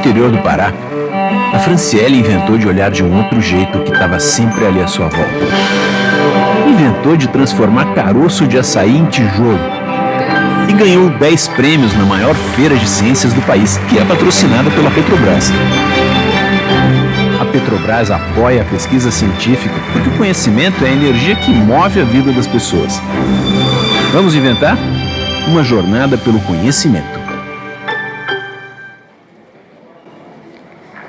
interior do Pará, a Franciele inventou de olhar de um outro jeito que estava sempre ali à sua volta. Inventou de transformar caroço de açaí em tijolo. E ganhou 10 prêmios na maior feira de ciências do país, que é patrocinada pela Petrobras. A Petrobras apoia a pesquisa científica porque o conhecimento é a energia que move a vida das pessoas. Vamos inventar? Uma jornada pelo conhecimento.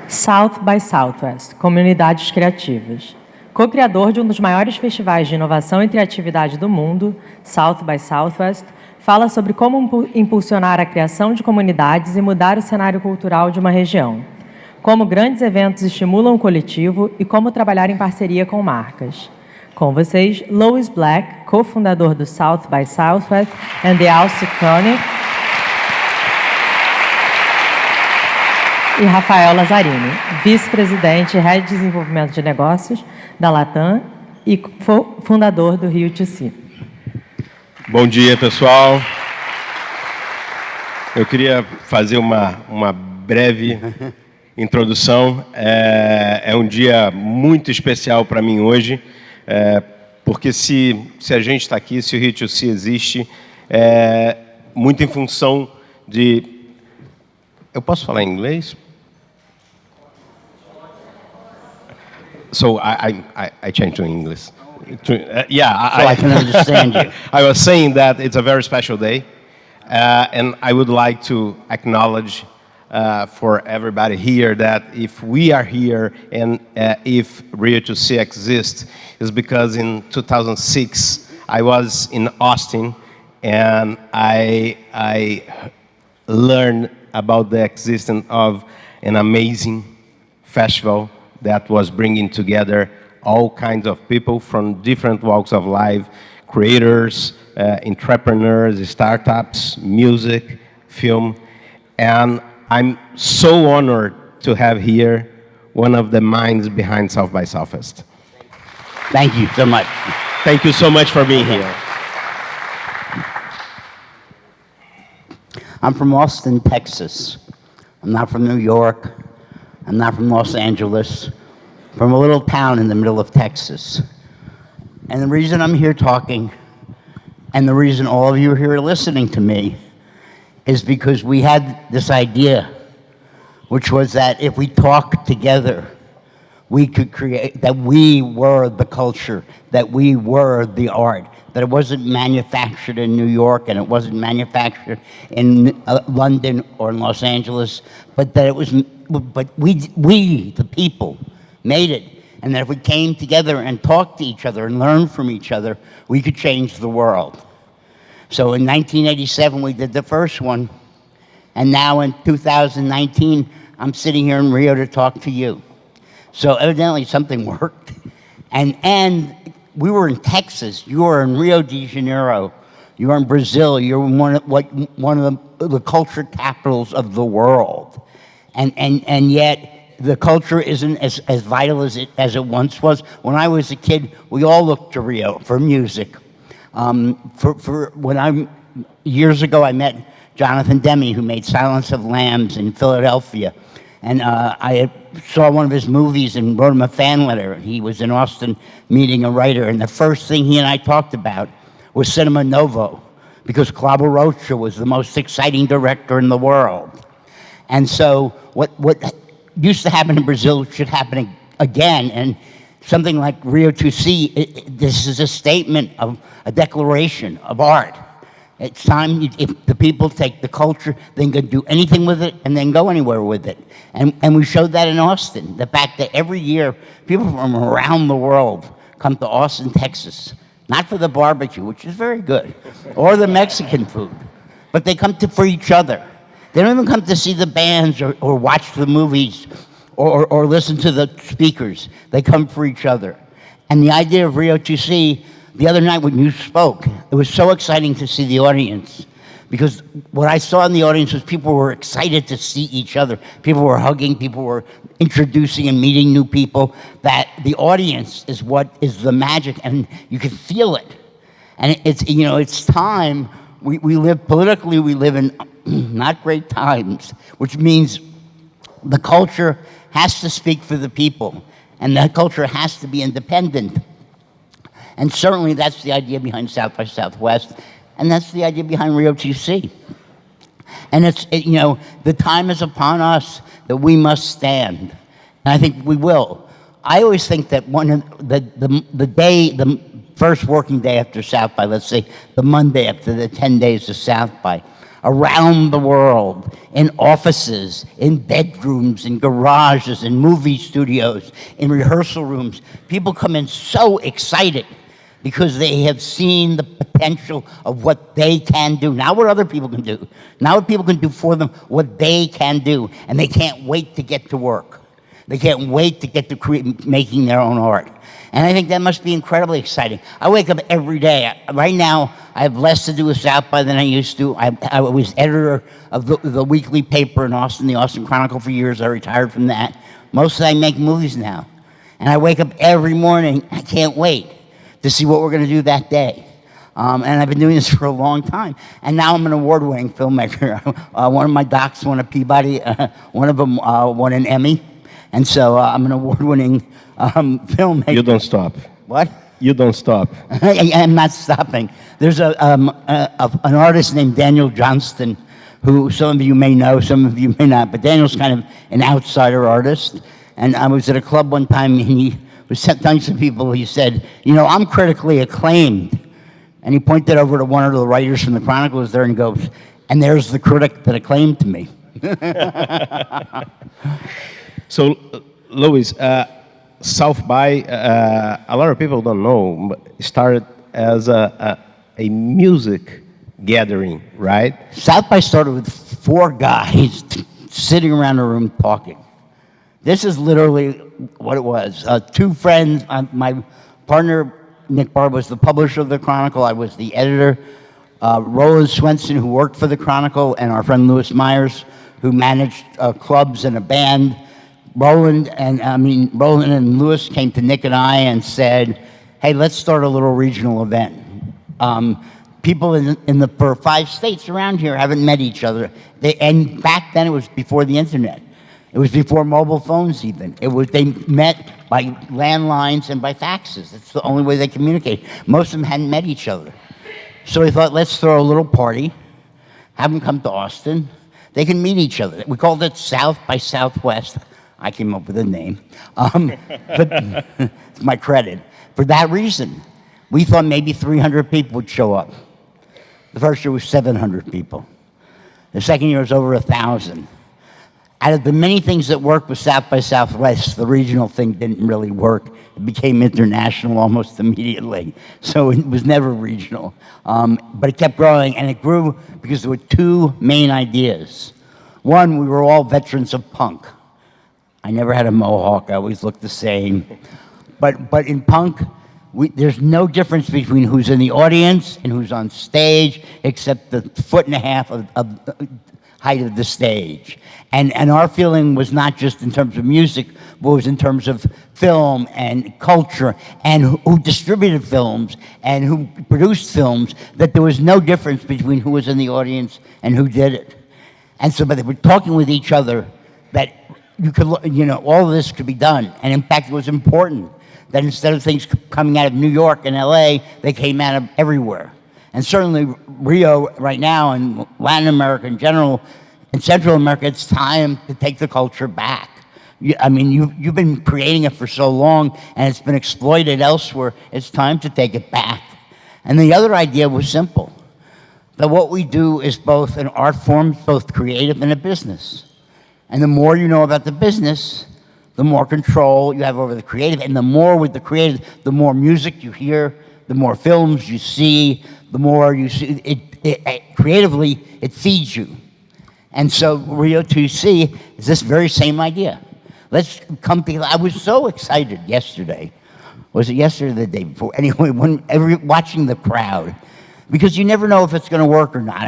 South by Southwest, Comunidades Criativas. Co-criador de um dos maiores festivais de inovação e criatividade do mundo, South by Southwest, fala sobre como impulsionar a criação de comunidades e mudar o cenário cultural de uma região, como grandes eventos estimulam o coletivo e como trabalhar em parceria com marcas. Com vocês, Louis Black, cofundador do South by Southwest and the Assista, e Rafael Lazzarini, vice-presidente e head de desenvolvimento de negócios da Latam e fundador do Rio2C. Bom dia, pessoal. Eu queria fazer uma breve introdução. É um dia muito especial para mim hoje, porque se a gente está aqui, se o Rio2C existe, é muito em função de... Eu posso falar em inglês? So I changed to English. I can understand you. I was saying that it's a very special day, and I would like to acknowledge for everybody here that if we are here and if Rio2C exists, is because in 2006 I was in Austin and I learned about the existence of an amazing festival that was bringing together all kinds of people from different walks of life, creators, entrepreneurs, startups, music, film, and I'm so honored to have here one of the minds behind South by Southwest. Thank you so much. Thank you so much for being here. I'm from Austin, Texas. I'm not from New York. I'm not from Los Angeles. From a little town in the middle of Texas. And the reason I'm here talking, and the reason all of you are here listening to me, is because we had this idea, which was that if we talk together, we could create, that we were the culture, that we were the art, that it wasn't manufactured in New York and it wasn't manufactured in London or in Los Angeles, but that it was, but we, the people, made it. And that if we came together and talked to each other and learned from each other, we could change the world. So in 1987, we did the first one. And now in 2019, I'm sitting here in Rio to talk to you. So evidently something worked. And we were in Texas, you were in Rio de Janeiro, you were in Brazil, you're in one of the culture capitals of the world. And yet, the culture isn't as vital as it once was. When I was a kid, we all looked to Rio for music. Years ago, I met Jonathan Demme, who made Silence of Lambs in Philadelphia. And I saw one of his movies and wrote him a fan letter. He was in Austin meeting a writer, and the first thing he and I talked about was Cinema Novo, because Clavo Rocha was the most exciting director in the world. And so what used to happen in Brazil should happen again, and something like Rio2C, this is a statement of a declaration of art. It's time, if the people take the culture, they can do anything with it and then go anywhere with it. And we showed that in Austin, the fact that every year, people from around the world come to Austin, Texas, not for the barbecue, which is very good, or the Mexican food, but they come for each other. They don't even come to see the bands or watch the movies or listen to the speakers. They come for each other. And the idea of Rio2C, the other night when you spoke, it was so exciting to see the audience, because what I saw in the audience was people were excited to see each other. People were hugging, people were introducing and meeting new people, that the audience is what is the magic, and you can feel it. And it's time. We live politically, we live in not great times, which means the culture has to speak for the people, and that culture has to be independent. And certainly that's the idea behind South by Southwest, and that's the idea behind Rio2C. And the time is upon us that we must stand. And I think we will. I always think that the first working day after South by, let's say the Monday after the 10 days of South by, around the world, in offices, in bedrooms, in garages, in movie studios, in rehearsal rooms, people come in so excited because they have seen the potential of what they can do. Not what other people can do. Not what people can do for them, what they can do. And they can't wait to get to work. They can't wait to get to making their own art. And I think that must be incredibly exciting. I wake up every day. Right now, I have less to do with South by than I used to. I was editor of the weekly paper in Austin, the Austin Chronicle, for years. I retired from that. Mostly I make movies now. And I wake up every morning, I can't wait to see what we're going to do that day. And I've been doing this for a long time. And now I'm an award-winning filmmaker. One of my docs won a Peabody. One of them won an Emmy. And so I'm an award-winning filmmaker. You don't stop. What? You don't stop. I'm not stopping. There's an artist named Daniel Johnston, who some of you may know, some of you may not. But Daniel's kind of an outsider artist. And I was at a club one time, and he was telling some people, he said, I'm critically acclaimed. And he pointed over to one of the writers from the Chronicle who was there, and he goes, and there's the critic that acclaimed me. So, Louis, South by, a lot of people don't know, but it started as a music gathering, right? South by started with 4 guys sitting around a room talking. This is literally what it was. 2 friends, my partner, Nick Barr, was the publisher of the Chronicle. I was the editor. Roland Swenson, who worked for the Chronicle, and our friend Louis Myers, who managed clubs and a band. Roland and Louis came to Nick and I and said, hey, let's start a little regional event. People for 5 states around here haven't met each other. And back then it was before the internet. It was before mobile phones even. They met by landlines and by faxes. That's the only way they communicate. Most of them hadn't met each other. So we thought, let's throw a little party, have them come to Austin. They can meet each other. We called it South by Southwest. I came up with a name, but it's my credit. For that reason, we thought maybe 300 people would show up. The first year was 700 people. The second year was over 1,000. Out of the many things that worked with South by Southwest, the regional thing didn't really work. It became international almost immediately. So it was never regional. But it kept growing, and it grew because there were 2 main ideas. One, we were all veterans of punk. I never had a mohawk. I always looked the same. But in punk, there's no difference between who's in the audience and who's on stage, except the 1.5 foot of height of the stage. And our feeling was not just in terms of music, but it was in terms of film and culture and who distributed films and who produced films, that there was no difference between who was in the audience and who did it. And so, but they were talking with each other that you could, all of this could be done. And in fact, it was important that instead of things coming out of New York and LA, they came out of everywhere. And certainly Rio right now, and Latin America in general, and Central America, it's time to take the culture back. You've been creating it for so long, and it's been exploited elsewhere. It's time to take it back. And the other idea was simple, that what we do is both an art form, both creative and a business. And the more you know about the business, the more control you have over the creative. And the more with the creative, the more music you hear, the more films you see, the more you see. Creatively, it feeds you. And so Rio2C is this very same idea. Let's come together. I was so excited yesterday. Was it yesterday or the day before? Anyway, watching the crowd. Because you never know if it's going to work or not.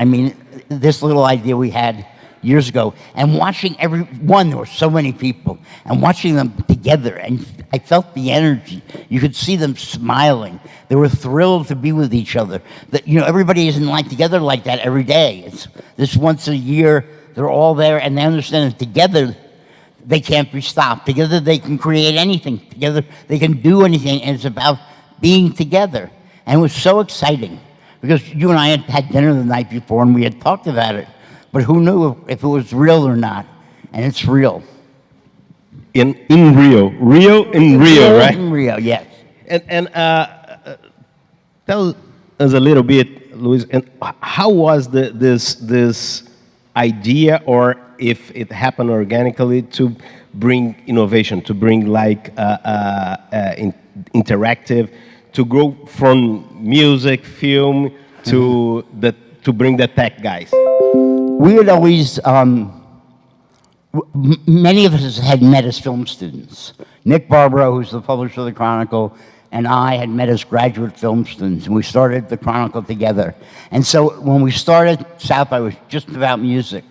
This little idea we had years ago, and watching there were so many people, and watching them together, and I felt the energy. You could see them smiling. They were thrilled to be with each other. That everybody isn't together like that every day. It's this once a year. They're all there, and they understand that together they can't be stopped. Together they can create anything. Together they can do anything, and it's about being together. And it was so exciting, because you and I had dinner the night before and we had talked about it, but who knew if it was real or not? And it's real. In Rio, right? In Rio, yes. And tell us a little bit, Luis, and how was this idea, or if it happened organically, to bring innovation, to bring like interactive, to go from music, film, to bring the tech guys? We had always, many of us had met as film students. Nick Barbaro, who's the publisher of the Chronicle, and I had met as graduate film students, and we started the Chronicle together. And so when we started South by, it was just about music.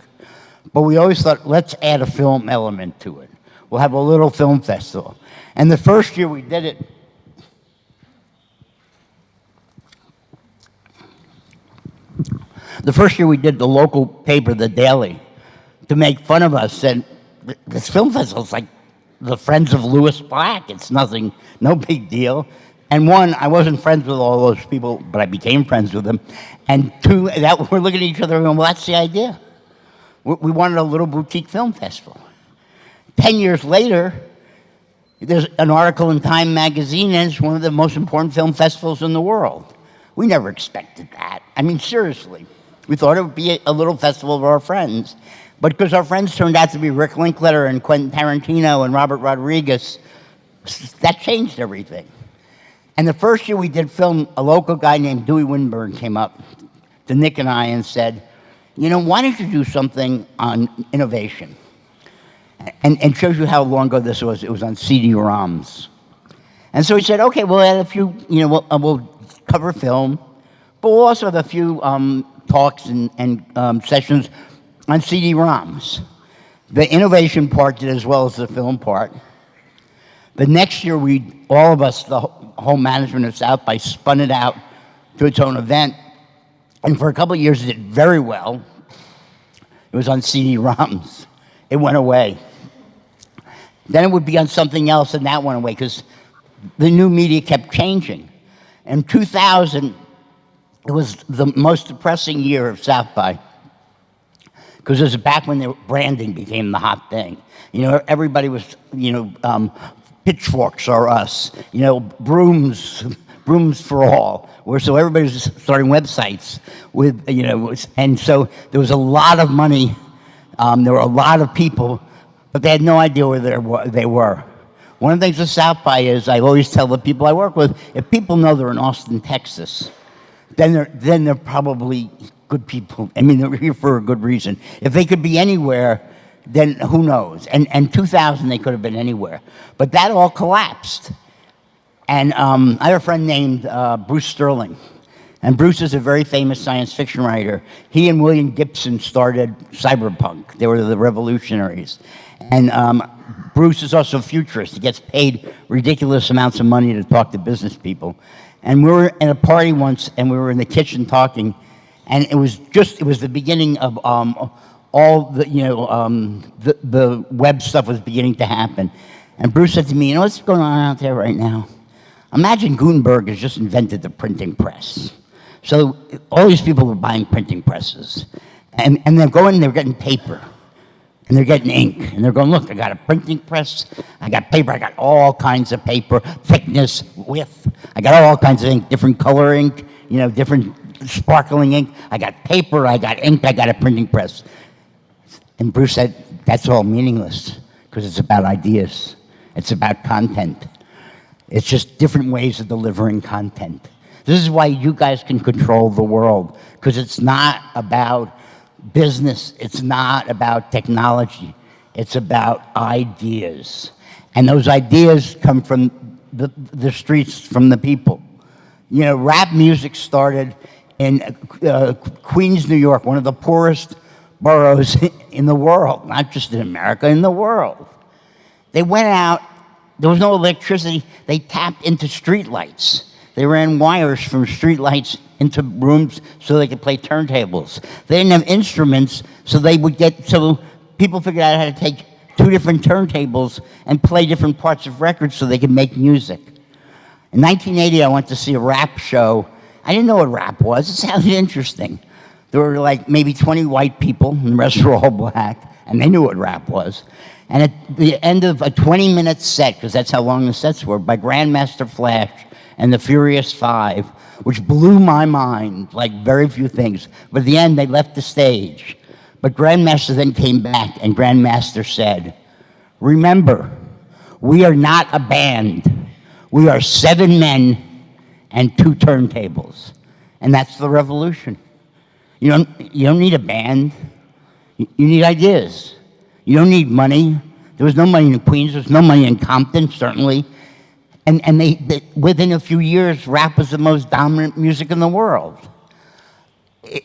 But we always thought, let's add a film element to it. We'll have a little film festival. And the first year we did it, the local paper, The Daily, to make fun of us, said, this film festival is like the Friends of Louis Black. It's nothing, no big deal. And one, I wasn't friends with all those people, but I became friends with them. And two, that we're looking at each other and going, well, that's the idea. We wanted a little boutique film festival. 10 years later, there's an article in Time magazine, and it's one of the most important film festivals in the world. We never expected that. I mean, seriously. We thought it would be a little festival of our friends. But because our friends turned out to be Rick Linklater and Quentin Tarantino and Robert Rodriguez, that changed everything. And the first year we did film, a local guy named Dewey Winburn came up to Nick and I and said, you know, why don't you do something on innovation? And shows you how long ago this was. It was on CD-ROMs. And so we said, okay, we'll add a few, you know, we'll cover film, but we'll also have a few talks and sessions on CD-ROMs. The innovation part did as well as the film part. The next year, all of us, the whole management of South by, spun it out to its own event. And for a couple of years, it did very well. It was on CD-ROMs. It went away. Then it would be on something else, and that went away, because the new media kept changing. In 2000, it was the most depressing year of South by, because it was back when branding became the hot thing. You know, everybody was, you know, pitchforks are us, you know, brooms for all. So everybody was starting websites with, you know, and so there was a lot of money. There were a lot of people, but they had no idea where they were. One of the things with South by is, I always tell the people I work with, if people know they're in Austin, Texas, then they're probably good people. I mean, they're here for a good reason. If they could be anywhere, then who knows? And 2000, they could have been anywhere. But that all collapsed. And I have a friend named Bruce Sterling. And Bruce is a very famous science fiction writer. He and William Gibson started cyberpunk. They were the revolutionaries. And Bruce is also a futurist. He gets paid ridiculous amounts of money to talk to business people. And we were at a party once, and we were in the kitchen talking, and it was the beginning of all the, you know, the web stuff was beginning to happen. And Bruce said to me, you know what's going on out there right now? Imagine Gutenberg has just invented the printing press. So all these people were buying printing presses. And they're getting paper. And they're getting ink. And they're going, look, I got a printing press. I got paper. I got all kinds of paper, thickness, width. I got all kinds of ink, different color ink, you know, different sparkling ink. I got paper. I got ink. I got a printing press. And Bruce said, that's all meaningless, because it's about ideas. It's about content. It's just different ways of delivering content. This is why you guys can control the world, because it's not about business. It's not about technology. It's about ideas. And those ideas come from the streets, from the people. You know, rap music started in Queens, New York, one of the poorest boroughs in the world, not just in America, in the world. They went out, there was no electricity, they tapped into street lights. They ran wires from street lights into rooms so they could play turntables. They didn't have instruments, so people figured out how to take 2 different turntables and play different parts of records so they could make music. In 1980, I went to see a rap show. I didn't know what rap was. It sounded interesting. There were like maybe 20 white people, and the rest were all black, and they knew what rap was. And at the end of a 20-minute set, because that's how long the sets were, by Grandmaster Flash and the Furious Five, which blew my mind, like very few things. But at the end, they left the stage. But Grandmaster then came back, and Grandmaster said, "Remember, we are not a band. We are 7 men and 2 turntables." And that's the revolution. You don't need a band. You need ideas. You don't need money. There was no money in Queens. There was no money in Compton, certainly. And they within a few years, rap was the most dominant music in the world.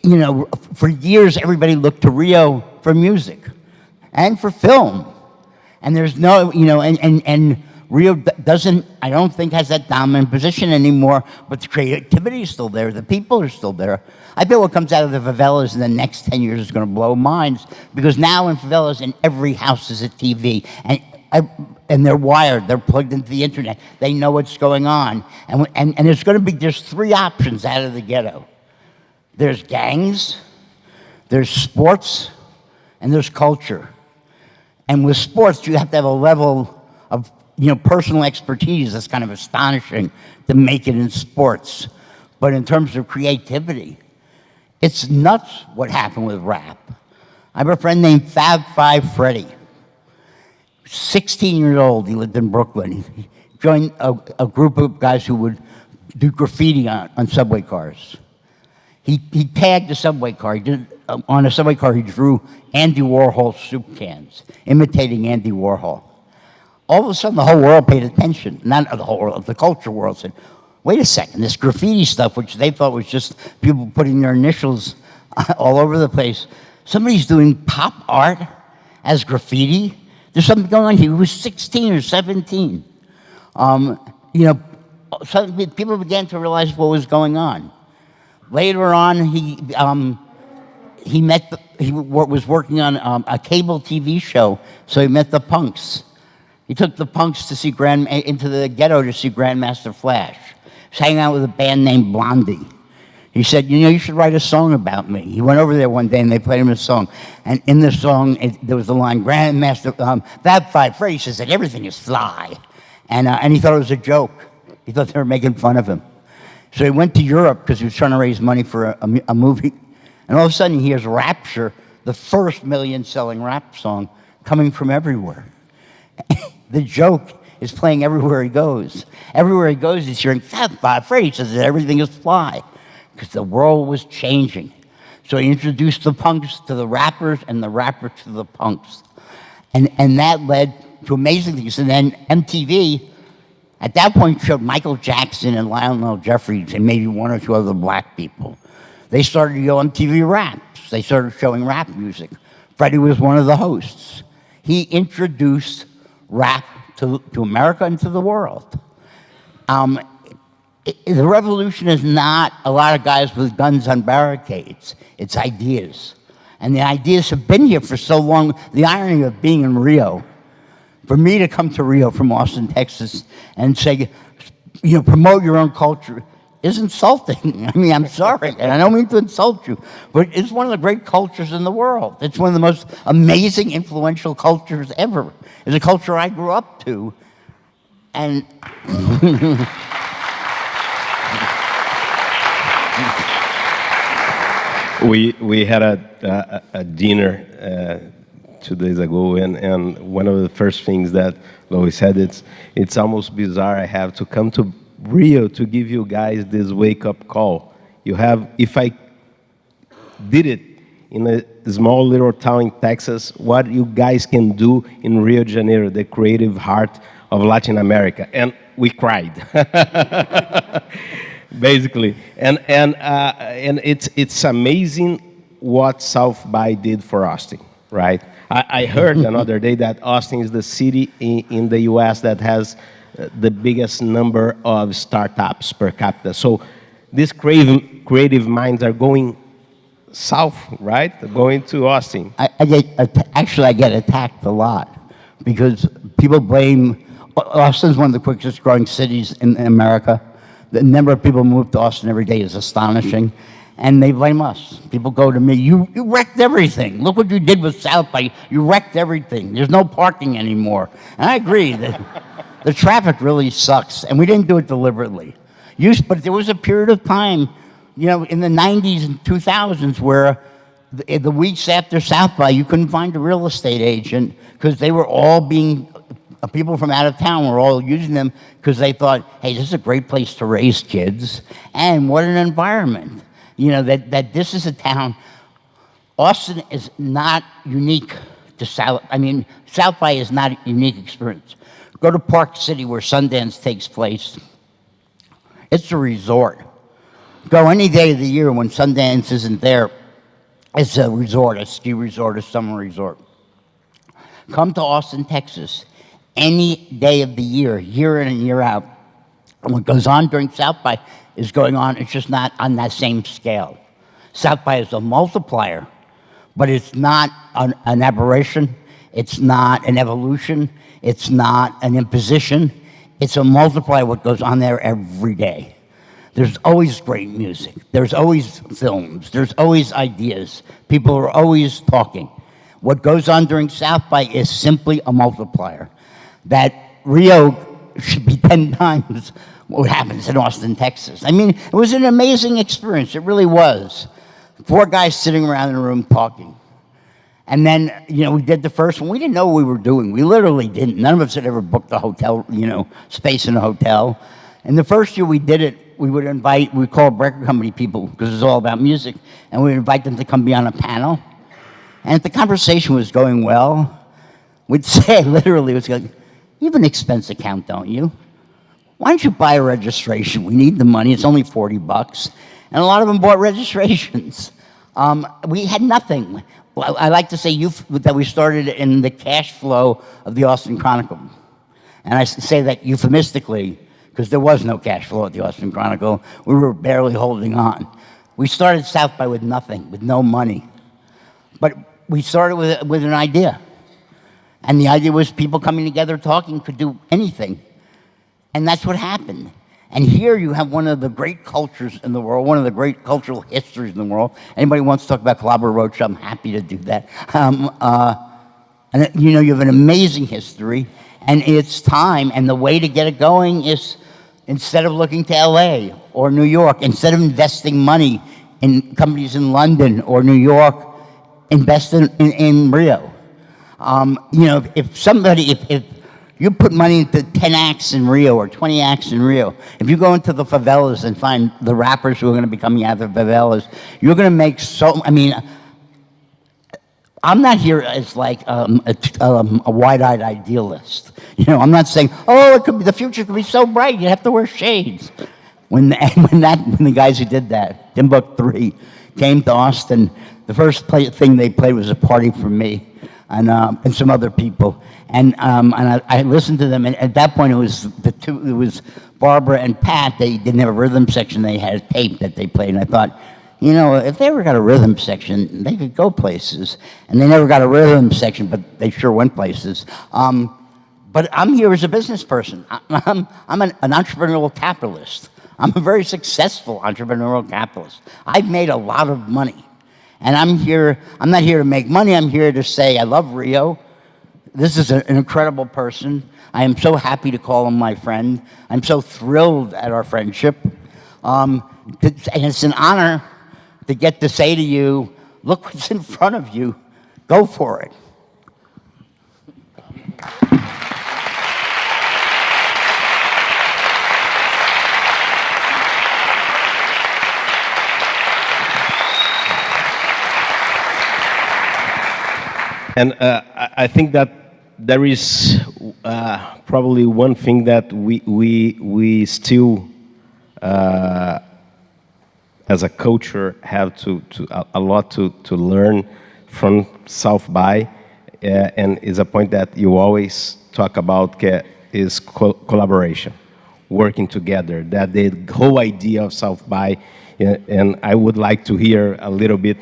You know, for years, everybody looked to Rio for music and for film. And there's no, you know, and Rio doesn't, I don't think, has that dominant position anymore, but the creativity is still there. The people are still there. I bet what comes out of the favelas in the next 10 years is going to blow minds, because now in favelas, in every house is a TV. And they're wired, they're plugged into the internet. They know what's going on. And there's 3 options out of the ghetto. There's gangs, there's sports, and there's culture. And with sports, you have to have a level of, you know, personal expertise that's kind of astonishing to make it in sports. But in terms of creativity, it's nuts what happened with rap. I have a friend named Fab Five Freddy. 16 years old, he lived in Brooklyn. He joined a group of guys who would do graffiti on subway cars. He tagged a subway car. On a subway car, he drew Andy Warhol soup cans, imitating Andy Warhol. All of a sudden, the whole world paid attention. Not the whole world, the culture world said, wait a second, this graffiti stuff, which they thought was just people putting their initials all over the place, somebody's doing pop art as graffiti? There's something going on here. He was 16 or 17. You know, people began to realize what was going on. Later on, he was working on a cable TV show, so he met the punks. He took the punks to see into the ghetto to see Grandmaster Flash. He was hanging out with a band named Blondie. He said, you know, you should write a song about me. He went over there one day and they played him a song. And in the song, there was the line, Grandmaster, Fab Five Freddy says that everything is fly. And he thought it was a joke. He thought they were making fun of him. So he went to Europe because he was trying to raise money for a movie. And all of a sudden he hears Rapture, the first million-selling rap song, coming from everywhere. The joke is playing everywhere he goes. Everywhere he goes, he's hearing Fab Five Freddy says that everything is fly. Because the world was changing. So he introduced the punks to the rappers and the rappers to the punks. And that led to amazing things. And then MTV, at that point, showed Michael Jackson and Lionel Jeffries and maybe 1 or 2 other black people. They started to go on MTV Raps. They started showing rap music. Freddie was one of the hosts. He introduced rap to America and to the world. The revolution is not a lot of guys with guns on barricades. It's ideas. And the ideas have been here for so long. The irony of being in Rio, for me to come to Rio from Austin, Texas, and say, you know, promote your own culture is insulting. I mean, I'm sorry, and I don't mean to insult you, but it's one of the great cultures in the world. It's one of the most amazing, influential cultures ever. It's a culture I grew up to, and... We had a dinner 2 days ago, and one of the first things that Lois said, it's almost bizarre I have to come to Rio to give you guys this wake-up call. You have, if I did it in a small little town in Texas, what you guys can do in Rio de Janeiro, the creative heart of Latin America, and we cried. Basically, and it's amazing what South by did for Austin, right? I heard another day that Austin is the city in the U.S. that has the biggest number of startups per capita. So these creative minds are going south, right? Going to Austin. I get attacked a lot because people blame, Austin's one of the quickest growing cities in America. The number of people who move to Austin every day is astonishing, and they blame us. People go to me, you wrecked everything. Look what you did with South by, you wrecked everything. There's no parking anymore. And I agree that the traffic really sucks, and we didn't do it deliberately. But there was a period of time, you know, in the 90s and 2000s where the weeks after South by, you couldn't find a real estate agent because they were all being, people from out of town were all using them because they thought, hey, this is a great place to raise kids, and what an environment. You know, that this is a town, Austin is not unique to South by is not a unique experience. Go to Park City where Sundance takes place. It's a resort. Go any day of the year when Sundance isn't there. It's a resort, a ski resort, a summer resort. Come to Austin, Texas, any day of the year in and year out. And what goes on during South by is going on, it's just not on that same scale. South by is a multiplier, but it's not an aberration, it's not an evolution, it's not an imposition, it's a multiplier what goes on there every day. There's always great music, there's always films, there's always ideas, people are always talking. What goes on during South by is simply a multiplier. That Rio should be 10 times what happens in Austin, Texas. I mean, it was an amazing experience, it really was. 4 guys sitting around in a room talking. And then, you know, we did the first one. We didn't know what we were doing. We literally didn't. None of us had ever booked a hotel, you know, space in a hotel. And the first year we did it, we called record company people, because it's all about music, and we would invite them to come be on a panel. And if the conversation was going well, we'd say, literally, it was like, you have an expense account, don't you? Why don't you buy a registration? We need the money, it's only $40. And a lot of them bought registrations. We had nothing. I like to say that we started in the cash flow of the Austin Chronicle. And I say that euphemistically, because there was no cash flow at the Austin Chronicle. We were barely holding on. We started South by with nothing, with no money. But we started with an idea. And the idea was people coming together talking could do anything. And that's what happened. And here you have one of the great cultures in the world, one of the great cultural histories in the world. Anybody wants to talk about Collaborative Roadshow, I'm happy to do that. And you know, you have an amazing history, and it's time, and the way to get it going is, instead of looking to LA or New York, instead of investing money in companies in London or New York, invest in Rio. You know, if you put money into 10 acts in Rio or 20 acts in Rio, if you go into the favelas and find the rappers who are going to be coming out of the favelas, you're going to make I mean, I'm not here as like a wide-eyed idealist. You know, I'm not saying, oh, the future could be so bright, you have to wear shades. When the guys who did that, Timbuk 3, came to Austin, the first thing they played was A Party for Me, and some other people. And I listened to them, and at that point it was Barbara and Pat. They didn't have a rhythm section, they had a tape that they played, and I thought, you know, if they ever got a rhythm section, they could go places. And they never got a rhythm section, but they sure went places. But I'm here as a business person. I'm an entrepreneurial capitalist. I'm a very successful entrepreneurial capitalist. I've made a lot of money. And I'm not here to make money, I'm here to say I love Rio. This is an incredible person. I am so happy to call him my friend. I'm so thrilled at our friendship. And it's an honor to get to say to you, look what's in front of you, go for it. And I think that there is probably one thing that we still, as a culture, have a lot to learn from South by, and is a point that you always talk about, is collaboration, working together. That the whole idea of South by, and I would like to hear a little bit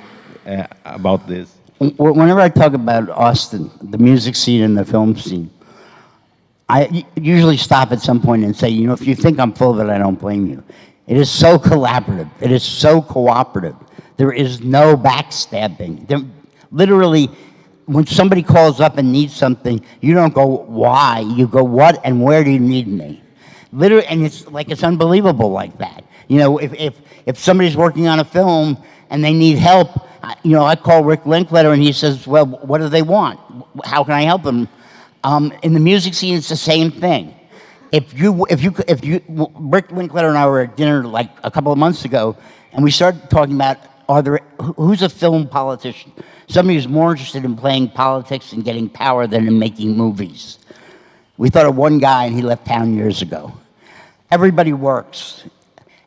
about this. Whenever I talk about Austin, the music scene and the film scene, I usually stop at some point and say, you know, if you think I'm full of it, I don't blame you. It is so collaborative. It is so cooperative. There is no backstabbing. Literally, when somebody calls up and needs something, you don't go, why? You go, what and where do you need me? Literally, and it's unbelievable like that. You know, if somebody's working on a film and they need help, you know, I call Rick Linkletter and he says, well, what do they want? How can I help them? In the music scene, it's the same thing. If you, Rick Linkletter and I were at dinner like a couple of months ago, and we started talking about, who's a film politician? Somebody who's more interested in playing politics and getting power than in making movies. We thought of one guy, and he left town years ago. Everybody works.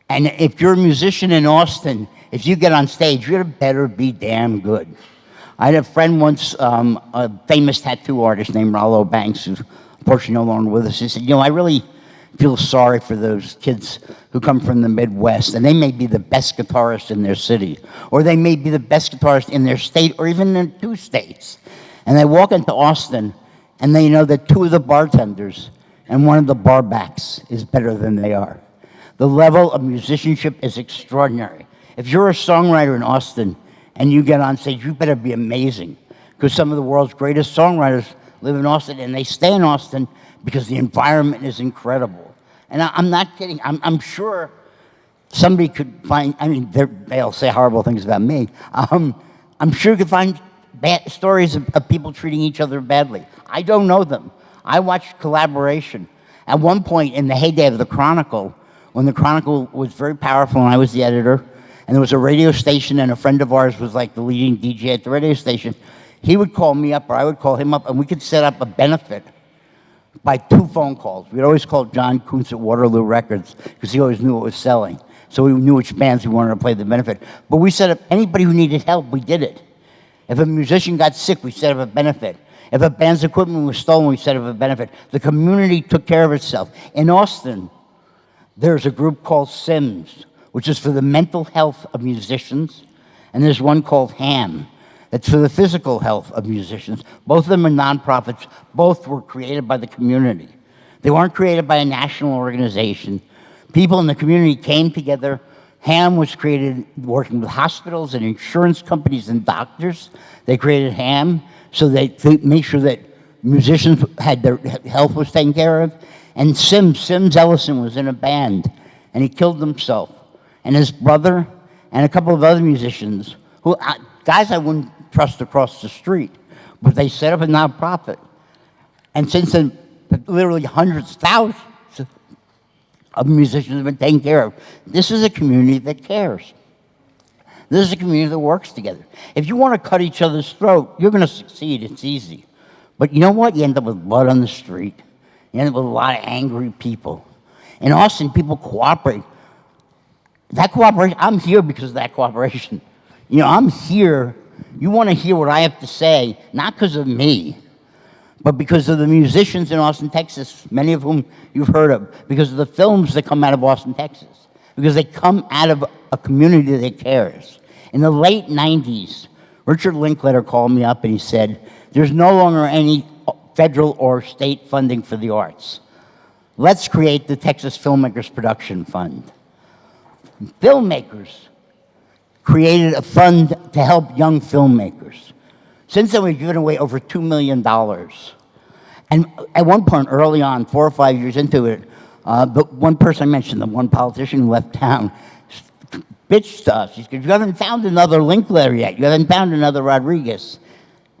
And if you're a musician in Austin, if you get on stage, you better be damn good. I had a friend once, a famous tattoo artist named Rollo Banks, who's unfortunately no longer with us. He said, you know, I really feel sorry for those kids who come from the Midwest, and they may be the best guitarist in their city, or they may be the best guitarist in their state, or even in 2 states. And they walk into Austin, and they know that 2 of the bartenders and 1 of the barbacks is better than they are. The level of musicianship is extraordinary. If you're a songwriter in Austin and you get on stage, you better be amazing, because some of the world's greatest songwriters live in Austin, and they stay in Austin because the environment is incredible. And I'm not kidding. I'm sure somebody could find, I mean, they'll say horrible things about me. I'm sure you could find bad stories of people treating each other badly. I don't know them. I watched collaboration. At one point in the heyday of the Chronicle, when the Chronicle was very powerful and I was the editor, and there was a radio station and a friend of ours was like the leading DJ at the radio station, he would call me up or I would call him up, and we could set up a benefit by 2 phone calls. We'd always call John Kuntz at Waterloo Records because he always knew what was selling. So we knew which bands we wanted to play the benefit. But we set up, anybody who needed help, we did it. If a musician got sick, we set up a benefit. If a band's equipment was stolen, we set up a benefit. The community took care of itself. In Austin, there's a group called SIMS, which is for the mental health of musicians, and there's one called HAM, that's for the physical health of musicians. Both of them are nonprofits. Both were created by the community. They weren't created by a national organization. People in the community came together. HAM was created working with hospitals and insurance companies and doctors. They created HAM so they make sure that musicians had their health was taken care of. And Sims Ellison was in a band, and he killed himself. And his brother and a couple of other musicians, guys I wouldn't trust across the street, but they set up a nonprofit. And since then, literally hundreds, thousands of musicians have been taken care of. This is a community that cares. This is a community that works together. If you want to cut each other's throat, you're going to succeed. It's easy. But you know what? You end up with blood on the street. You end up with a lot of angry people. In Austin, people cooperate. That cooperation, I'm here because of that cooperation. You know, I'm here. You want to hear what I have to say, not because of me, but because of the musicians in Austin, Texas, many of whom you've heard of, because of the films that come out of Austin, Texas, because they come out of a community that cares. In the late 90s, Richard Linkletter called me up and he said, there's no longer any federal or state funding for the arts. Let's create the Texas Filmmakers Production Fund. Filmmakers created a fund to help young filmmakers. Since then, we've given away over $2 million. And at one point, early on, 4 or 5 years into it, the one person I mentioned, the one politician who left town, bitched to us. He said, you haven't found another Linkletter yet. You haven't found another Rodriguez.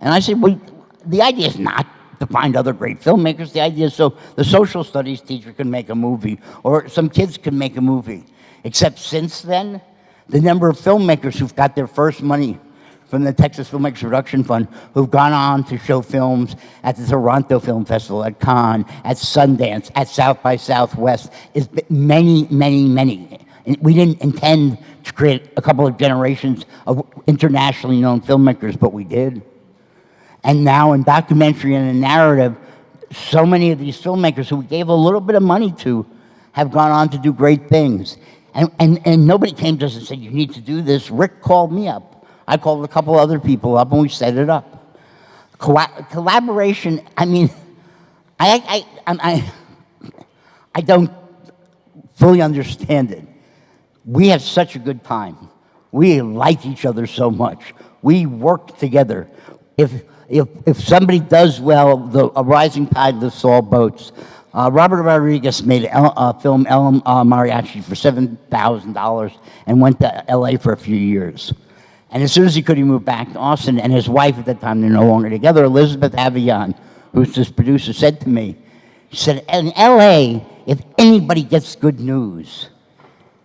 And I said, well, the idea is not to find other great filmmakers. The idea is so the social studies teacher can make a movie, or some kids can make a movie. Except since then, the number of filmmakers who've got their first money from the Texas Filmmakers Production Fund, who've gone on to show films at the Toronto Film Festival, at Cannes, at Sundance, at South by Southwest, is many, many, many. And we didn't intend to create a couple of generations of internationally known filmmakers, but we did. And now in documentary and in narrative, so many of these filmmakers who we gave a little bit of money to have gone on to do great things. And nobody came to us and said, you need to do this. Rick called me up. I called a couple other people up and we set it up. Collaboration, I mean, I don't fully understand it. We have such a good time. We like each other so much. We work together. If somebody does well, a rising tide lifts all boats. Robert Rodriguez made a film, El Mariachi, for $7,000 and went to LA for a few years. And as soon as he could, he moved back to Austin, and his wife at that time, they're no longer together, Elizabeth Avian, who's this producer, said to me, she said, in LA, if anybody gets good news,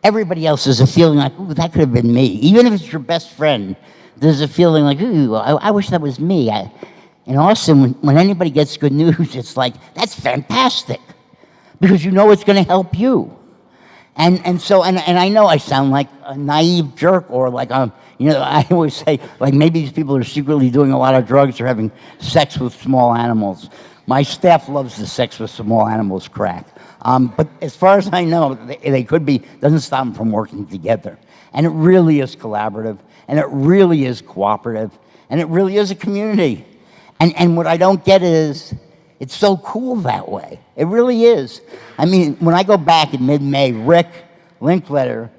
everybody else has a feeling like, ooh, that could have been me. Even if it's your best friend, there's a feeling like, ooh, I wish that was me. In Austin, when anybody gets good news, it's like, that's fantastic, because you know it's going to help you. And so I know I sound like a naive jerk, or like you know, I always say, like, maybe these people are secretly doing a lot of drugs or having sex with small animals. My staff loves the sex with small animals crack. But as far as I know, they could be, doesn't stop them from working together. And it really is collaborative, and it really is cooperative, and it really is a community. And what I don't get is, it's so cool that way. It really is. I mean, when I go back in mid-May, Rick Linkletter,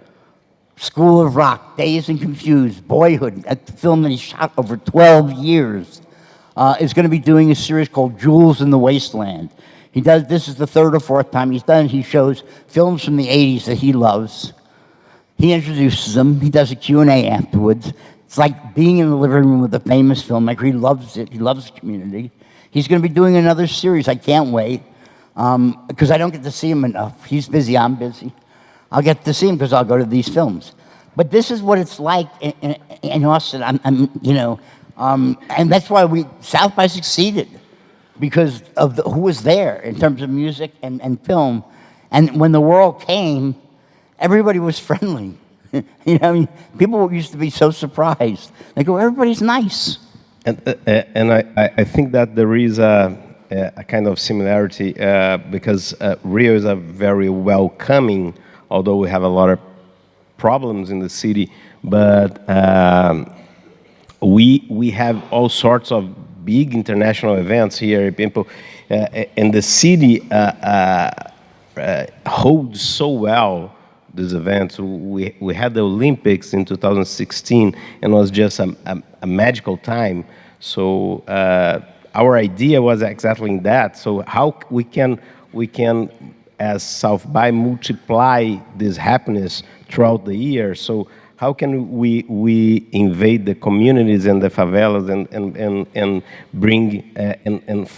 School of Rock, Dazed and Confused, Boyhood, a film that he shot over 12 years, is going to be doing a series called Jewels in the Wasteland. This is the third or fourth time he's done it. He shows films from the 80s that he loves. He introduces them. He does a Q&A afterwards. It's like being in the living room with a famous filmmaker. He loves it. He loves the community. He's going to be doing another series. I can't wait, because I don't get to see him enough. He's busy, I'm busy. I'll get to see him because I'll go to these films. But this is what it's like in Austin. You know, and that's why South by succeeded, because of who was there in terms of music and film. And when the world came, everybody was friendly. You know, I mean, people used to be so surprised. They go, everybody's nice. And I think that there is a kind of similarity because Rio is a very welcoming, although we have a lot of problems in the city, but we have all sorts of big international events here. People, and the city holds so well these events. We had the Olympics in 2016, and it was just a magical time. So our idea was exactly that. So how we can as South by multiply this happiness throughout the year. So how can we invade the communities and the favelas and bring and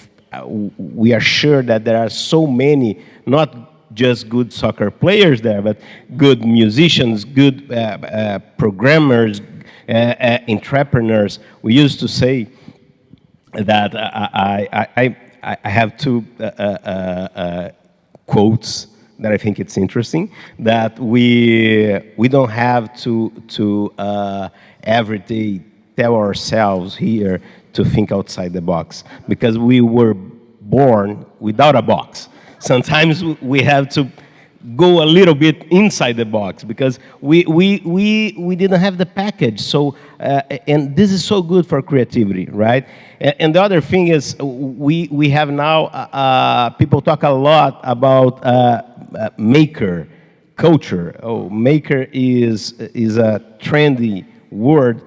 we are sure that there are so many, not just good soccer players there, but good musicians, good programmers, entrepreneurs. We used to say that I have two quotes that I think it's interesting, that we don't have to every day tell ourselves here to think outside the box, because we were born without a box. Sometimes we have to go a little bit inside the box because we didn't have the package. So and this is so good for creativity, right? And the other thing is we have now people talk a lot about maker culture. Oh, maker is a trendy word.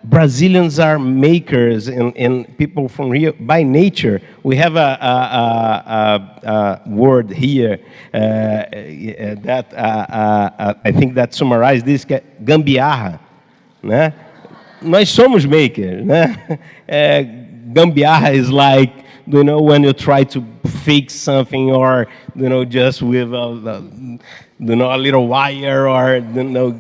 Brazilians are makers, and people from Rio, by nature, we have a word here that I think that summarizes this, que é gambiarra, né? Nós somos makers, né? Gambiarra is like, you know, when you try to fix something, or, you know, just with you know, a little wire, or, you know,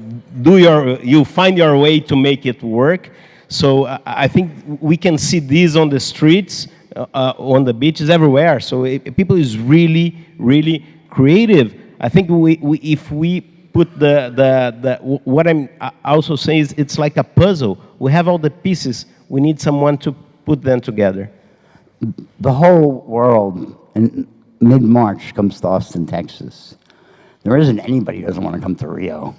you find your way to make it work. So I think we can see this on the streets, on the beaches, everywhere. So people is really, really creative. I think if we put what I'm also saying is it's like a puzzle. We have all the pieces. We need someone to put them together. The whole world in mid-March comes to Austin, Texas. There isn't anybody who doesn't want to come to Rio.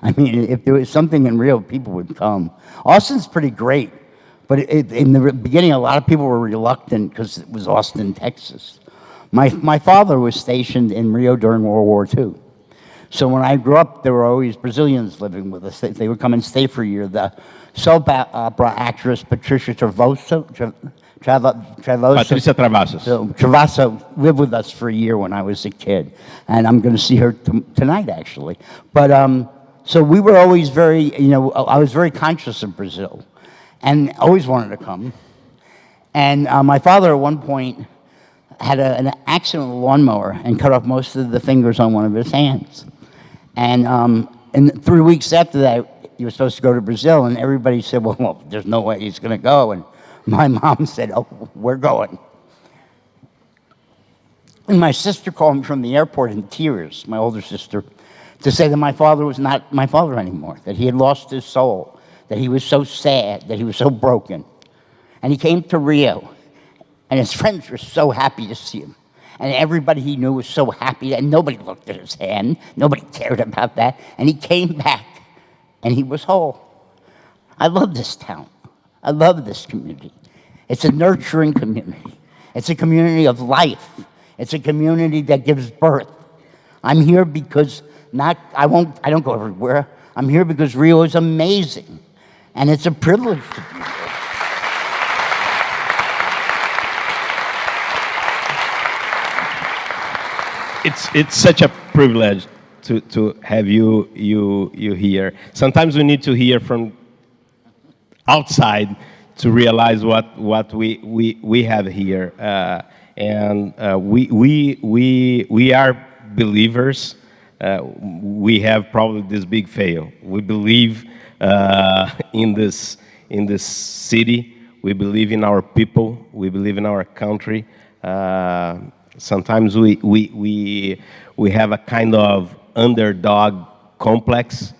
I mean, if there was something in Rio, people would come. Austin's pretty great, but in the beginning, a lot of people were reluctant because it was Austin, Texas. My father was stationed in Rio during World War II. So when I grew up, there were always Brazilians living with us. They would come and stay for a year. The soap opera actress Patricia Travasso Patrícia Travassos. so Travasso lived with us for a year when I was a kid, and I'm going to see her tonight, actually. But so we were always very, I was very conscious of Brazil, and always wanted to come. And my father, at one point, had an accident with a lawnmower and cut off most of the fingers on one of his hands. And 3 weeks after that, he was supposed to go to Brazil, and everybody said, well, there's no way he's going to go. And my mom said, oh, we're going. And my sister called me from the airport in tears, my older sister, to say that my father was not my father anymore, that he had lost his soul, that he was so sad, that he was so broken. And he came to Rio, and his friends were so happy to see him. And everybody he knew was so happy, and nobody looked at his hand. Nobody cared about that. And he came back, and he was whole. I love this town. I love this community. It's a nurturing community. It's a community of life. It's a community that gives birth. I'm here because I don't go everywhere. I'm here because Rio is amazing. And it's a privilege to be here. It's such a privilege to have you here. Sometimes we need to hear from outside to realize what we have here, and we are believers. We have probably this big fail. We believe in this city. We believe in our people. We believe in our country. Sometimes we have a kind of underdog complex,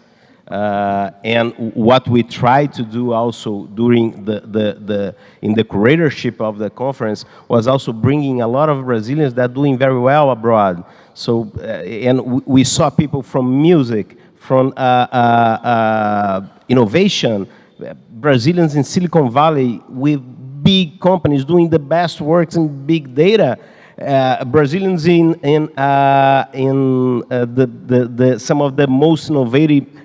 and what we try to do also during in the curatorship of the conference was also bringing a lot of Brazilians that are doing very well abroad. So and we saw people from music, from innovation, Brazilians in Silicon Valley with big companies doing the best works in big data. Brazilians in some of the most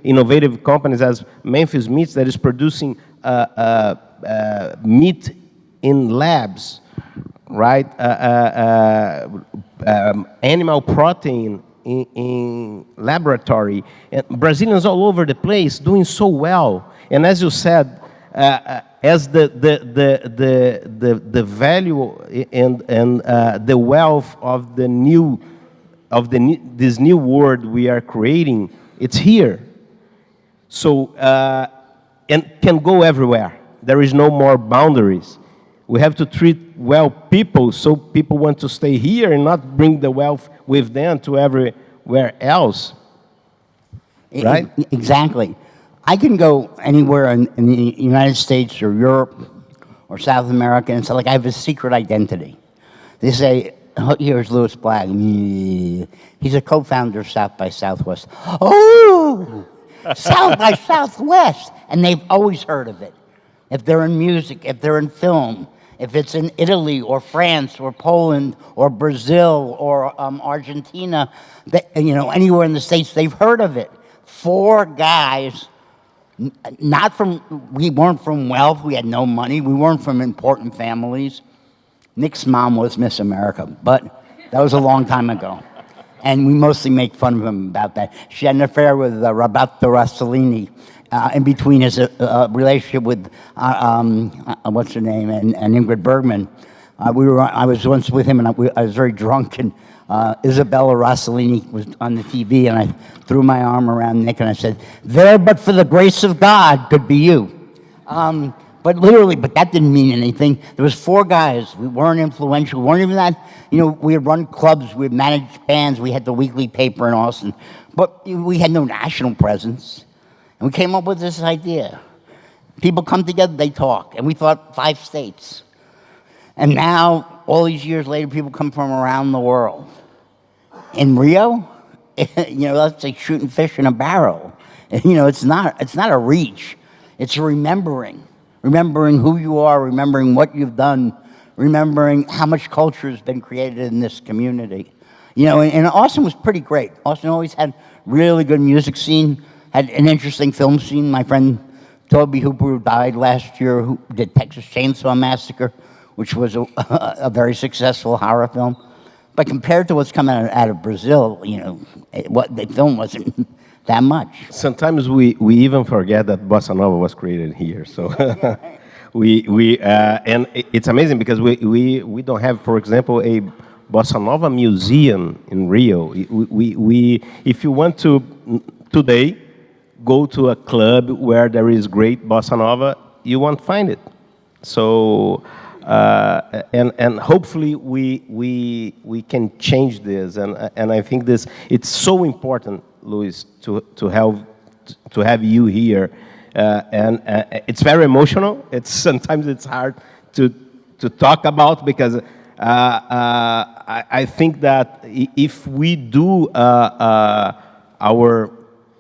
innovative companies, as Memphis Meats, that is producing meat in labs, right? Animal protein in laboratory. And Brazilians all over the place doing so well. And as you said, as the value and the wealth of this new world we are creating, it's here. So and can go everywhere. There is no more boundaries. We have to treat well people, so people want to stay here and not bring the wealth with them to everywhere else. Right? Exactly. I can go anywhere in the United States or Europe or South America, and it's like I have a secret identity. They say, oh, here's Louis Black. He's a co-founder of South by Southwest. Oh, South by Southwest. And they've always heard of it. If they're in music, if they're in film, if it's in Italy or France or Poland or Brazil or Argentina, anywhere in the States, they've heard of it. 4 guys. We weren't from wealth, we had no money, we weren't from important families. Nick's mom was Miss America, but that was a long time ago. And we mostly make fun of him about that. She had an affair with Roberto Rossellini in between his relationship with, what's her name, and Ingrid Bergman. I was once with him, and I was very drunk, and Isabella Rossellini was on the TV, and I threw my arm around Nick, and I said, "There, but for the grace of God, could be you." But literally, but that didn't mean anything. There was 4 guys. We weren't influential. We weren't even that, we had run clubs, we had managed bands, we had the weekly paper in Austin, but we had no national presence. And we came up with this idea. People come together, they talk, and we thought 5 states. And now, all these years later, people come from around the world. In Rio, that's like shooting fish in a barrel. You know, it's not a reach. It's a remembering who you are, remembering what you've done, remembering how much culture has been created in this community. You know, and Austin was pretty great. Austin always had really good music scene, had an interesting film scene. My friend Toby Hooper, who died last year, who did Texas Chainsaw Massacre, which was a very successful horror film. But compared to what's coming out of Brazil, you know, what the film wasn't that much. Sometimes we even forget that Bossa Nova was created here. So and it's amazing because we don't have, for example, a Bossa Nova museum in Rio. If you want to today go to a club where there is great Bossa Nova, you won't find it. So and hopefully we can change this. And I think it's so important, Luis, to have you here. And it's very emotional. Sometimes it's hard to talk about because I think that if we do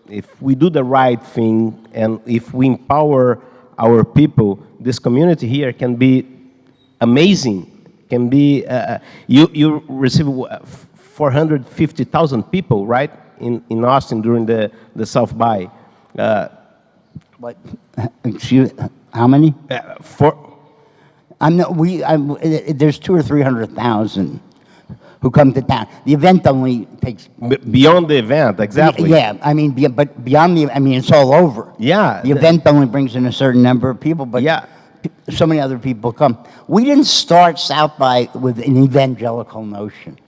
if we do the right thing and if we empower our people, this community here can be amazing. Can be you receive 450,000 people, right, in Austin during the South by. What? Excuse? How many? There's 200,000 or 300,000 who come to town. The event only takes beyond the event, exactly. Yeah, I mean, but beyond the, I mean, it's all over. Yeah. The event only brings in a certain number of people, but yeah, so many other people come. We didn't start South by with an evangelical notion.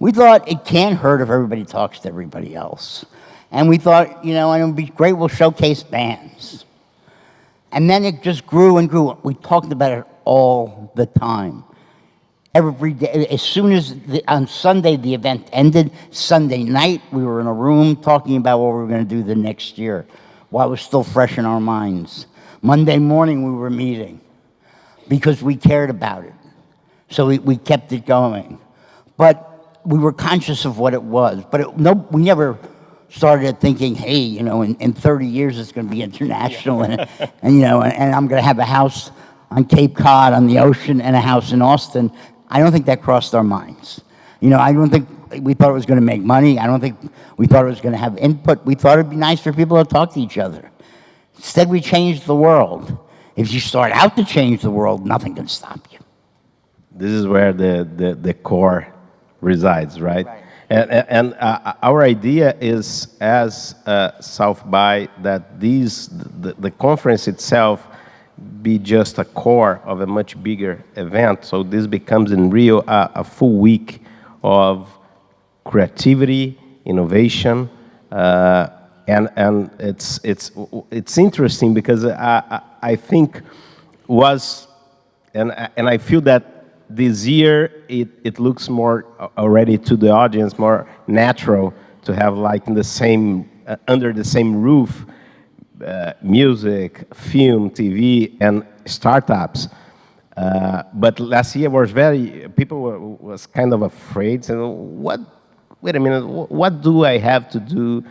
We thought it can't hurt if everybody talks to everybody else. And we thought, you know, and it would be great, we'll showcase bands. And then it just grew and grew. We talked about it all the time. Every day, as soon as, on Sunday the event ended, Sunday night we were in a room talking about what we were going to do the next year, while it was still fresh in our minds. Monday morning we were meeting because we cared about it. So we kept it going. But we were conscious of what it was. But we never started thinking, hey, you know, in 30 years it's going to be international, and you know, and I'm going to have a house on Cape Cod on the ocean and a house in Austin. I don't think that crossed our minds. You know, I don't think we thought it was going to make money. I don't think we thought it was going to have input. We thought it'd be nice for people to talk to each other. Instead, we changed the world. If you start out to change the world, nothing can stop you. This is where the core resides, right? And our idea is, as South by, that the conference itself be just a core of a much bigger event. So this becomes in Rio a full week of creativity, innovation, and it's interesting because I think and I feel that this year, it looks more already to the audience, more natural to have like in the same, under the same roof, music, film, TV, and startups. But last year people was kind of afraid, saying, wait a minute, what do I have to do?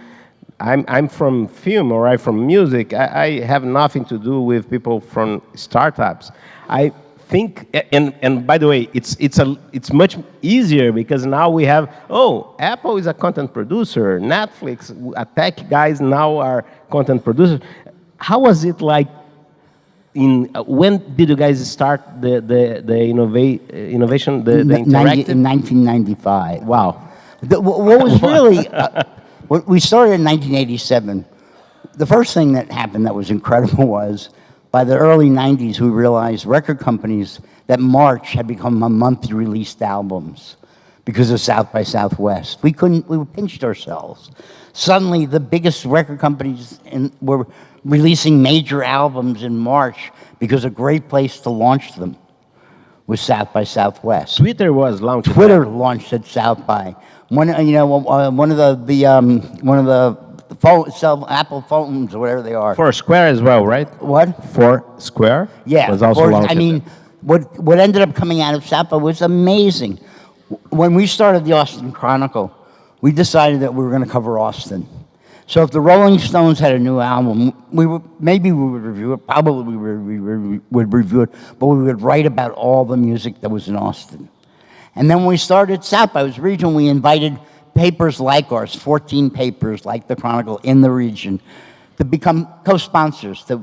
I'm from film or I'm from music. I have nothing to do with people from startups. I think, and by the way, it's much easier because now we have, Apple is a content producer, Netflix, tech guys now are content producers. How was it like? When did you guys start the innovation, the interactive? In 1995. Wow. What was really, we started in 1987. The first thing that happened that was incredible was, by the early 90s, we realized record companies that March had become a month you released albums because of South by Southwest. We pinched ourselves. Suddenly, the biggest record companies were releasing major albums in March because a great place to launch them was South by Southwest. Twitter was launched. Twitter launched at South by. One of the sell Apple phones or whatever they are. Foursquare as well, right? What? Foursquare? Yeah. Was also launched. I mean, what ended up coming out of South by was amazing. When we started the Austin Chronicle, we decided that we were going to cover Austin. So if the Rolling Stones had a new album, maybe we would review it, probably we would review it, but we would write about all the music that was in Austin. And then when we started South by, it was regional, we invited papers like ours, 14 papers like the Chronicle in the region, to become co-sponsors. That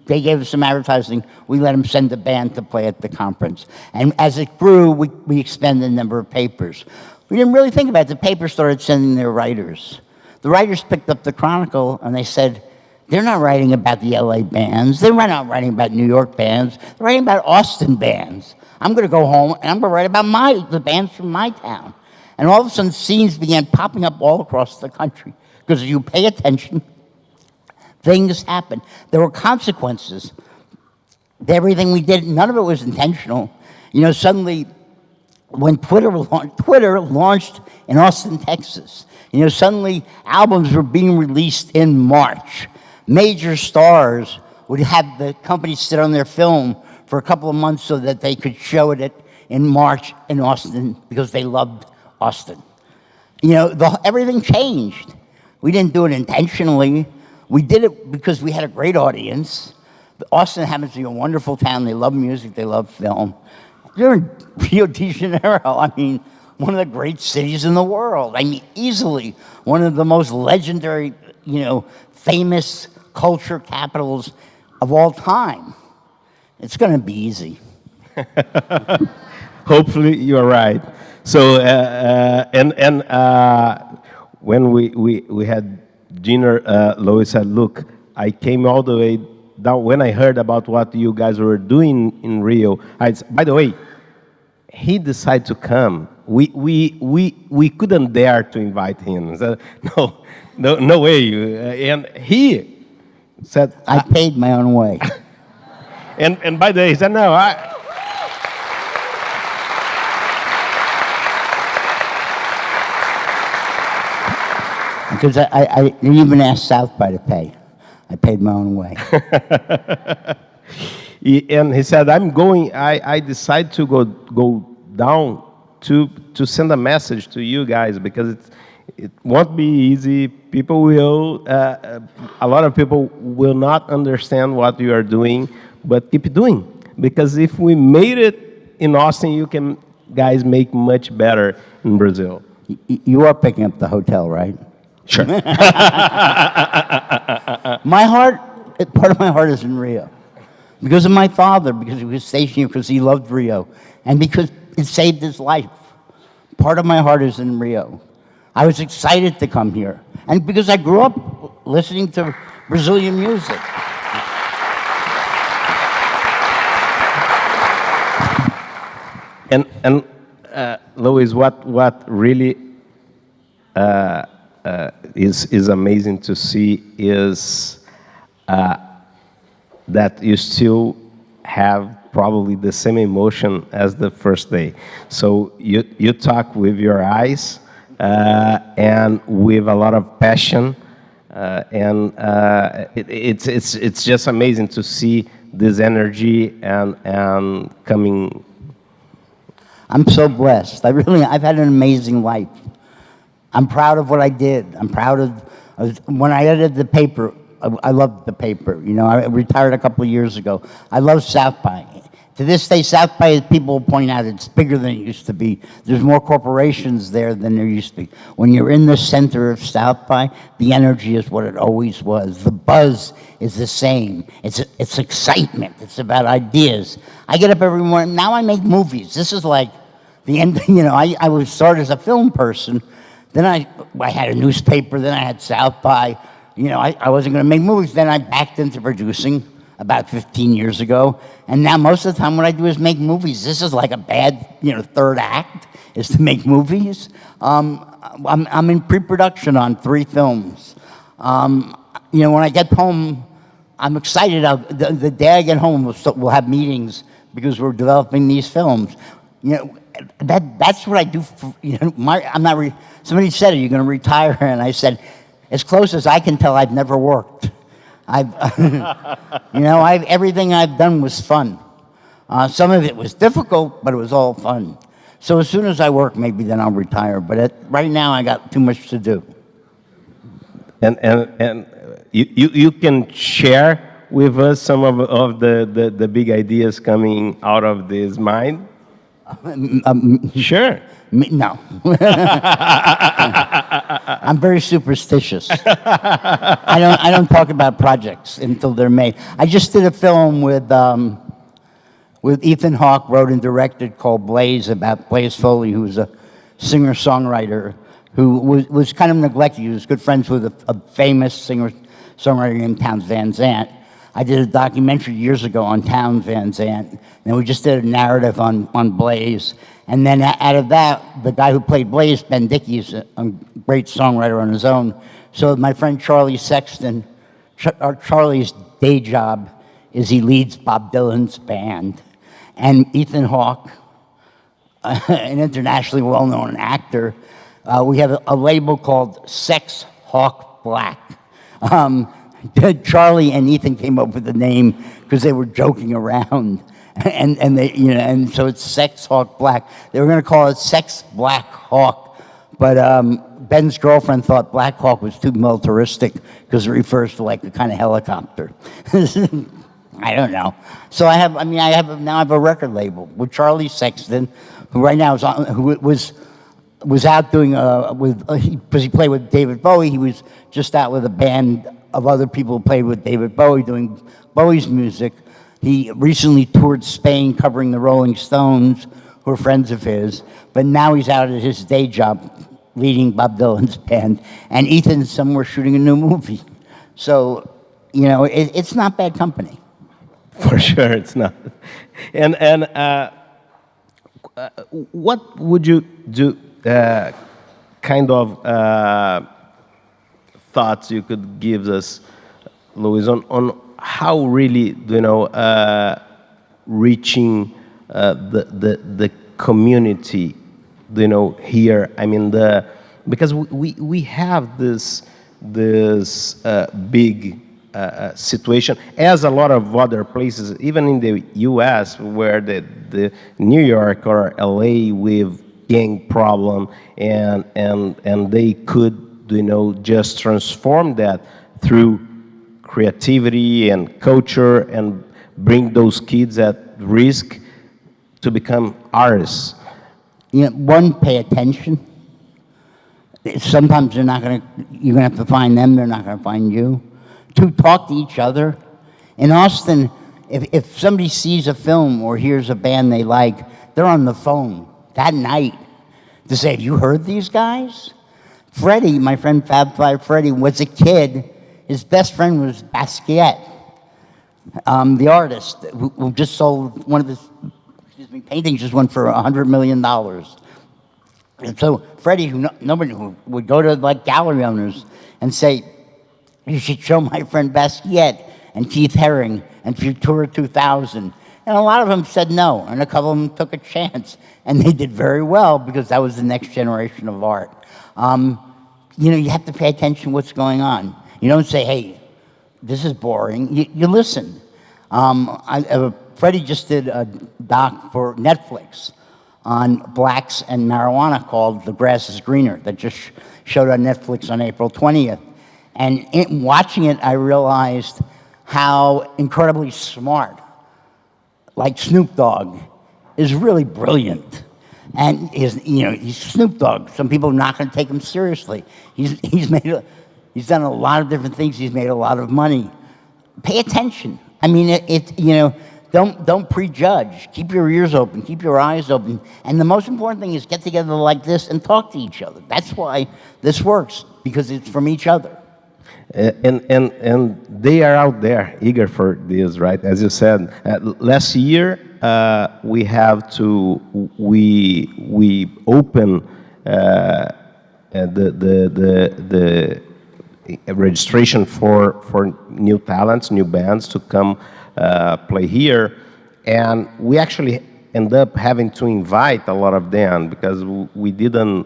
they gave us some advertising, we let them send a band to play at the conference. And as it grew, we expanded the number of papers. We didn't really think about it. The papers started sending their writers. The writers picked up the Chronicle and they said, they're not writing about the LA bands, they're not writing about New York bands, they're writing about Austin bands. I'm gonna go home and I'm gonna write about the bands from my town. And all of a sudden, scenes began popping up all across the country. Because if you pay attention, things happen. There were consequences to everything we did. None of it was intentional. You know, suddenly, when Twitter launched in Austin, Texas, you know, suddenly albums were being released in March. Major stars would have the company sit on their film for a couple of months so that they could show it in March in Austin because they loved Austin. You know, everything changed. We didn't do it intentionally. We did it because we had a great audience. Austin happens to be a wonderful town. They love music, they love film. They're in Rio de Janeiro, I mean, one of the great cities in the world. I mean, easily one of the most legendary, you know, famous culture capitals of all time. It's gonna be easy. Hopefully you're right. So, when we had dinner, Lois said, look, I came all the way down. When I heard about what you guys were doing in Rio, by the way, he decided to come. We couldn't dare to invite him. So, no way. And he said, I paid my own way. and by the way, he said, no, Because I didn't even ask South by to pay. I paid my own way. And he said, I'm going, I decided to go down to send a message to you guys because it won't be easy. People will, a lot of people will not understand what you are doing, but keep doing. Because if we made it in Austin, you can guys make much better in Brazil. You are picking up the hotel, right? Sure. My heart, part of my heart is in Rio. Because of my father, because he was stationed here, because he loved Rio, and because it saved his life. Part of my heart is in Rio. I was excited to come here. And because I grew up listening to Brazilian music. And Lois, what really is amazing to see is that you still have probably the same emotion as the first day. So you talk with your eyes and with a lot of passion, and it's just amazing to see this energy and coming. I'm so blessed. I've had an amazing life. I'm proud of what I did. I'm proud of when I edited the paper. I loved the paper. You know, I retired a couple of years ago. I love South by. To this day, South by, people point out, it's bigger than it used to be. There's more corporations there than there used to be. When you're in the center of South by, the energy is what it always was. The buzz is the same. It's excitement. It's about ideas. I get up every morning. Now I make movies. This is like the end. You know, I would start as a film person. Then I had a newspaper. Then I had South by. You know, I wasn't going to make movies. Then I backed into producing about 15 years ago. And now most of the time what I do is make movies. This is like a bad, you know, third act, is to make movies. I'm in pre-production on 3 films. You know, when I get home, I'm excited. The day I get home, we'll have meetings because we're developing these films. You know, that's what I do. You know, somebody said, "Are you going to retire?" And I said, as close as I can tell, I've never worked. You know, everything I've done was fun. Some of it was difficult, but it was all fun. So as soon as I work, maybe then I'll retire. But right now, I got too much to do. And you can share with us some of the big ideas coming out of this mind? Sure. No. I'm very superstitious. I don't talk about projects until they're made. I just did a film with Ethan Hawke, wrote and directed, called Blaze, about Blaze Foley, who was a singer-songwriter who was kind of neglected. He was good friends with a famous singer-songwriter named Townes Van Zandt. I did a documentary years ago on Townes Van Zandt, and we just did a narrative on Blaze. And then out of that, the guy who played Blaze, Ben Dickey, is a great songwriter on his own. So my friend Charlie Sexton, Charlie's day job is he leads Bob Dylan's band. And Ethan Hawke, an internationally well-known actor, we have a label called Sex Hawk Black. Charlie and Ethan came up with the name because they were joking around, and they, and so it's Sex Hawk Black. They were going to call it Sex Black Hawk, but Ben's girlfriend thought Black Hawk was too militaristic because it refers to like a kind of helicopter. I don't know. So I have a record label with Charlie Sexton, who right now is on, who was out doing because he played with David Bowie. He was just out with a band of other people who played with David Bowie doing Bowie's music. He recently toured Spain covering the Rolling Stones, who are friends of his, but now he's out at his day job leading Bob Dylan's band, and Ethan's somewhere shooting a new movie. So, it's not bad company. For sure, it's not. And what would you do, kind of thoughts you could give us, Luis, on how really, reaching the community, here. I mean, because we have this big situation, as a lot of other places, even in the U.S., where the New York or L.A. with gang problem, and they could, just transform that through creativity and culture and bring those kids at risk to become artists. One, pay attention. Sometimes you're gonna have to find them, they're not gonna find you. Two, talk to each other. In Austin, if somebody sees a film or hears a band they like, they're on the phone that night to say, have you heard these guys? Freddie, my friend Fab Five Freddie, was a kid. His best friend was Basquiat, the artist who just sold one of his paintings, just went for $100 million. And so Freddie, nobody would go to like gallery owners and say, you should show my friend Basquiat and Keith Haring and Futura 2000. And a lot of them said no, and a couple of them took a chance. And they did very well because that was the next generation of art. You have to pay attention to what's going on. You don't say, hey, this is boring. You listen. Freddie just did a doc for Netflix on blacks and marijuana called The Grass is Greener that just showed on Netflix on April 20th. And in watching it, I realized how incredibly smart, like Snoop Dogg, is really brilliant. And he's Snoop Dogg. Some people are not going to take him seriously. He's done a lot of different things. He's made a lot of money. Pay attention. I mean, don't prejudge. Keep your ears open. Keep your eyes open. And the most important thing is get together like this and talk to each other. That's why this works, because it's from each other. And they are out there eager for this, right? As you said, last year we open the registration for new talents, new bands to come play here, and we actually end up having to invite a lot of them because we didn't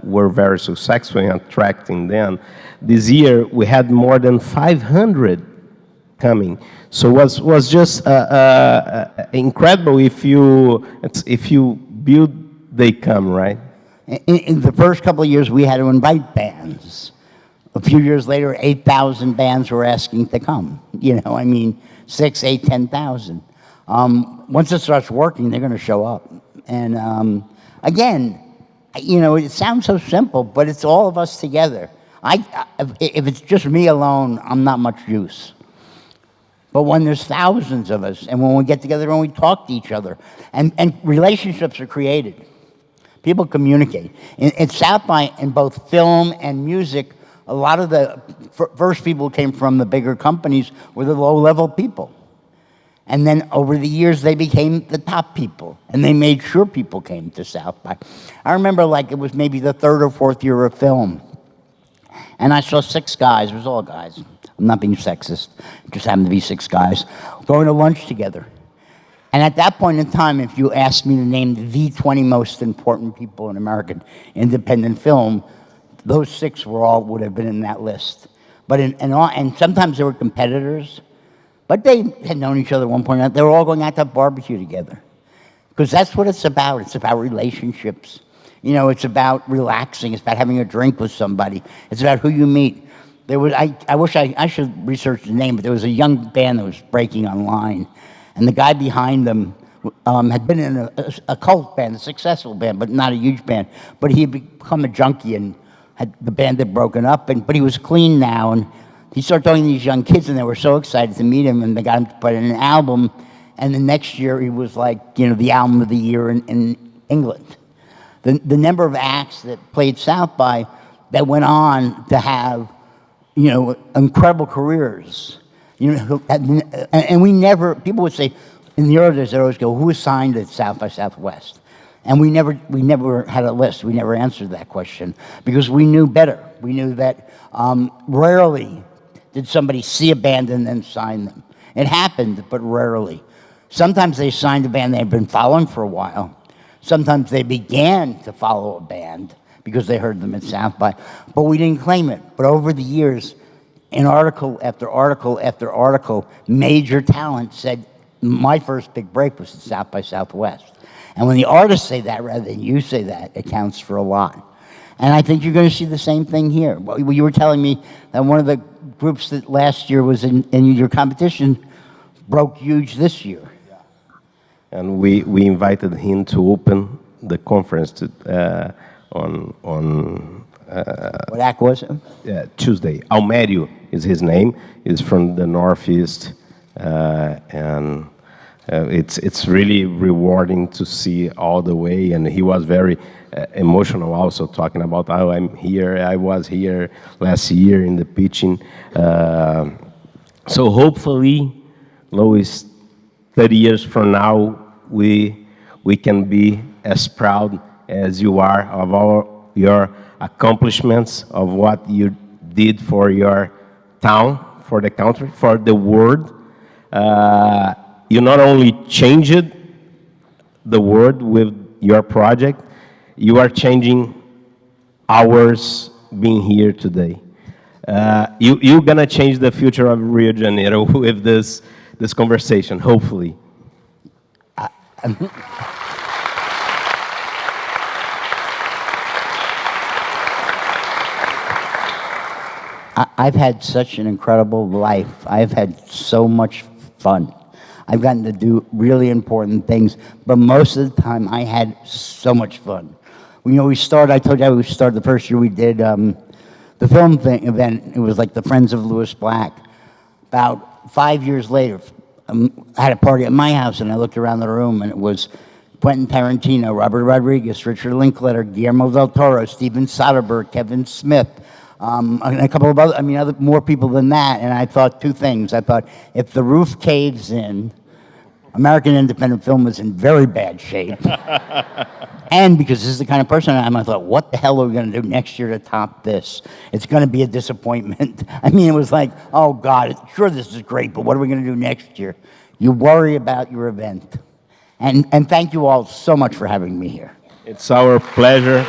were very successful in attracting them. This year we had more than 500 coming, so was just incredible. If you build, they come, right? In the first couple of years, we had to invite bands. A few years later, 8,000 bands were asking to come. You know, I mean, 6, 8, 10,000. Once it starts working, they're going to show up. And again, you know, it sounds so simple, but it's all of us together. If it's just me alone, I'm not much use. But when there's thousands of us, and when we get together and we talk to each other, and relationships are created, people communicate. In South by, in both film and music, a lot of the first people who came from the bigger companies were the low-level people. And then over the years, they became the top people, and they made sure people came to South by. I remember, like, it was maybe the 3rd or 4th year of film, and I saw 6 guys, it was all guys, I'm not being sexist, it just happened to be 6 guys, going to lunch together. And at that point in time, if you asked me to name the 20 most important people in American independent film, those 6 would have been in that list. But and sometimes they were competitors, but they had known each other at one point. They were all going out to have barbecue together. Because that's what it's about. It's about relationships. You know, it's about relaxing. It's about having a drink with somebody. It's about who you meet. There was, I wish I should research the name, but there was a young band that was breaking online. And the guy behind them had been in a cult band, a successful band, but not a huge band. But he had become a junkie, and the band had broken up, but he was clean now. And he started talking to these young kids, and they were so excited to meet him, and they got him to put in an album. And the next year, he was like, you know, the album of the year in England. The number of acts that played South by that went on to have, you know, incredible careers. You know, and we never, people would say, in the early days, they'd always go, who was signed at South by Southwest? And we never had a list. We never answered that question because we knew better. We knew that rarely did somebody see a band and then sign them. It happened, but rarely. Sometimes they signed a band they had been following for a while. Sometimes they began to follow a band because they heard them at South by, but we didn't claim it. But over the years, in article after article after article, major talent said, my first big break was at South by Southwest. And when the artists say that rather than you say that, it counts for a lot. And I think you're going to see the same thing here. You were telling me that one of the groups that last year was in your competition broke huge this year. Yeah. And we invited him to open the conference on what act was it? Tuesday. Almério is his name. He's from the Northeast, and it's really rewarding to see all the way. And he was very emotional also, talking about how I'm here. I was here last year in the pitching. So hopefully, Lois, 30 years from now, we can be as proud as you are of all your accomplishments, of what you did for your town, for the country, for the world. You not only changed the world with your project, you are changing ours being here today. You're gonna change the future of Rio de Janeiro with this conversation, hopefully. I've had such an incredible life. I've had so much fun. I've gotten to do really important things, but most of the time I had so much fun. You know, I told you we started the first year we did the film event. It was like the Friends of Louis Black. About 5 years later, I had a party at my house, and I looked around the room, and it was Quentin Tarantino, Robert Rodriguez, Richard Linklater, Guillermo del Toro, Steven Soderbergh, Kevin Smith, and a couple of other, more people than that. And I thought 2 things. I thought, if the roof caves in, American independent film is in very bad shape. And because this is the kind of person I am, I thought, what the hell are we going to do next year to top this? It's going to be a disappointment. I mean, it was like, oh, God, sure, this is great, but what are we going to do next year? You worry about your event. And thank you all so much for having me here. It's our pleasure.